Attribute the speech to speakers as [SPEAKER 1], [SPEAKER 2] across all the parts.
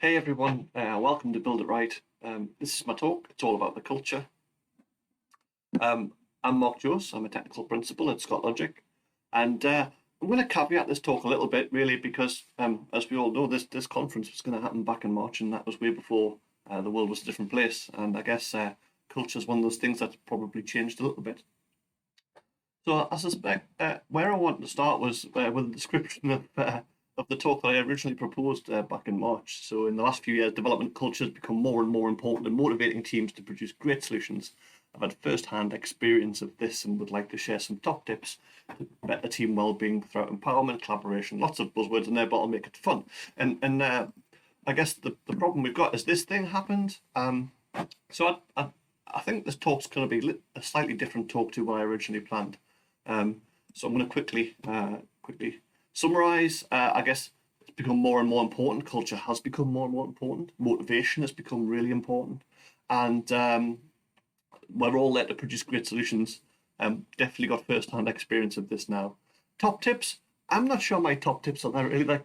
[SPEAKER 1] Hey everyone, welcome to Build It Right. This is my talk. It's all about the culture. I'm Mark Jones. I'm a technical principal at Scott Logic, and I'm going to caveat this talk a little bit, really, because as we all know, this conference was going to happen back in March, and that was way before the world was a different place. And I guess culture is one of those things that's probably changed a little bit. So I suspect where I wanted to start was with a description of the talk that I originally proposed back in March. So in the last few years, development culture has become more and more important in motivating teams to produce great solutions. I've had first-hand experience of this and would like to share some top tips to better team well-being throughout empowerment, collaboration, lots of buzzwords in there, but I'll make it fun. And I guess the problem we've got is this thing happened. So I think this talk's going to be a slightly different talk to what I originally planned. So I'm going to quickly summarize. I guess it's become more and more important. Culture has become more and more important. Motivation has become really important, and we're all there to produce great solutions. Definitely got first-hand experience of this now. Top tips. I'm not sure my top tips are really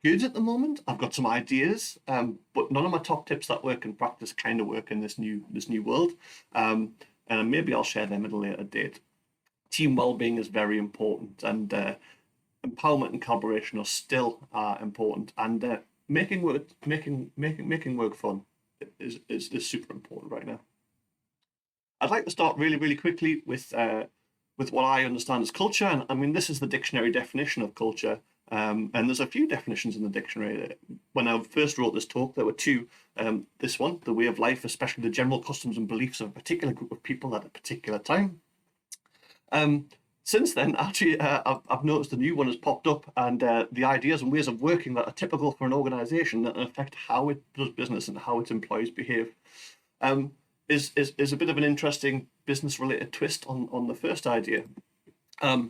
[SPEAKER 1] good at the moment. I've got some ideas, but none of my top tips that work in practice kind of work in this new world. And maybe I'll share them at a later date. Team well-being is very important, and empowerment and collaboration are still important. And making work fun is super important right now. I'd like to start really quickly with what I understand as culture, and I mean this is the dictionary definition of culture. And there's a few definitions in the dictionary. When I first wrote this talk, there were two. This one, the way of life, especially the general customs and beliefs of a particular group of people at a particular time. Since then, actually, I've noticed a new one has popped up, and the ideas and ways of working that are typical for an organisation that affect how it does business and how its employees behave. Is a bit of an interesting business-related twist on the first idea. But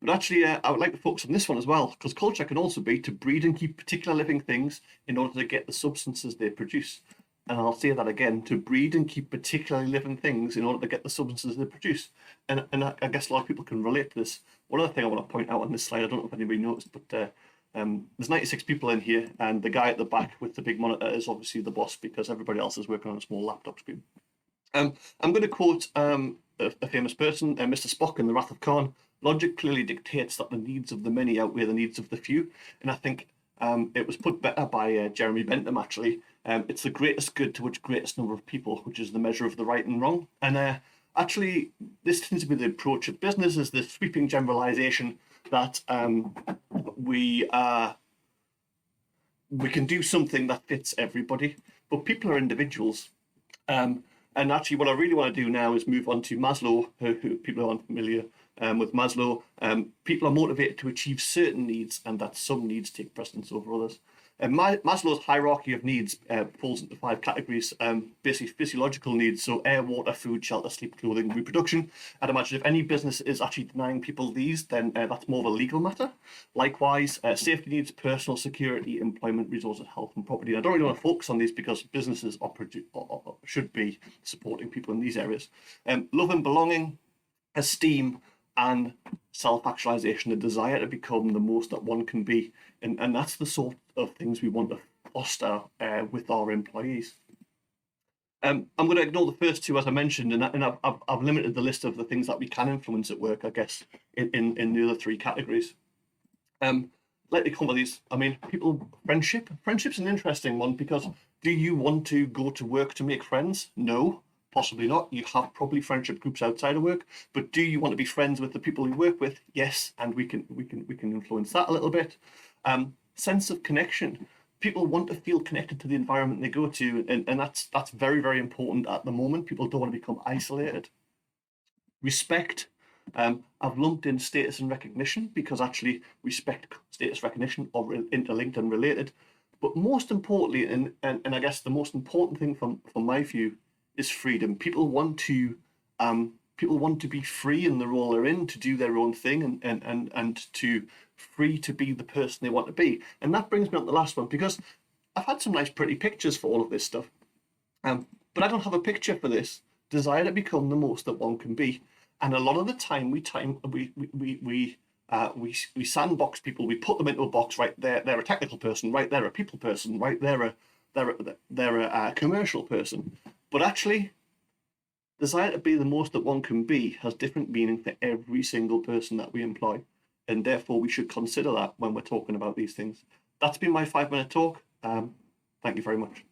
[SPEAKER 1] actually, I would like to focus on this one as well, because culture can also be to breed and keep particular living things in order to get the substances they produce. And I'll say that again, to breed and keep particularly living things in order to get the substances they produce. And I guess a lot of people can relate to this. One other thing I want to point out on this slide, I don't know if anybody noticed, but there's 96 people in here, and the guy at the back with the big monitor is obviously the boss because everybody else is working on a small laptop screen. I'm going to quote a famous person, Mr. Spock in The Wrath of Khan. Logic clearly dictates that the needs of the many outweigh the needs of the few. And I think it was put better by Jeremy Bentham, actually. It's the greatest good to which greatest number of people, which is the measure of the right and wrong. And actually, this tends to be the approach of business, is the sweeping generalization that we can do something that fits everybody, but people are individuals. And actually, what I really want to do now is move on to Maslow, who people aren't familiar with Maslow. People are motivated to achieve certain needs, and that some needs take precedence over others. Maslow's hierarchy of needs falls into 5 categories, basically physiological needs, so air, water, food, shelter, sleep, clothing, reproduction. I'd imagine if any business is actually denying people these, then that's more of a legal matter. Likewise, safety needs, personal security, employment, resources, health, and property. And I don't really want to focus on these because businesses should be supporting people in these areas. Love and belonging, esteem, and self-actualization, the desire to become the most that one can be. And that's the sort of things we want to foster with our employees. I'm going to ignore the first two, as I mentioned, and I've limited the list of the things that we can influence at work, I guess, in the other 3 categories. Let me cover these. I mean, friendship's an interesting one, because do you want to go to work to make friends? No. Possibly not. You have probably friendship groups outside of work, but do you want to be friends with the people you work with? Yes, and we can influence that a little bit. Sense of connection. People want to feel connected to the environment they go to, and that's very, very important at the moment. People don't want to become isolated. Respect. I've lumped in status and recognition, because actually respect, status, recognition are interlinked and related. But most importantly, and I guess the most important thing from my view, is freedom. People want to be free in the role they're in, to do their own thing, and to free to be the person they want to be. And that brings me on to the last one, because I've had some nice pretty pictures for all of this stuff, but I don't have a picture for this desire to become the most that one can be. And a lot of the time we we sandbox people. We put them into a box. Right, they're a technical person. Right, they're a people person. Right, they're a commercial person. But actually, desire to be the most that one can be has different meaning for every single person that we employ, and therefore we should consider that when we're talking about these things. That's been my 5-minute talk. Thank you very much.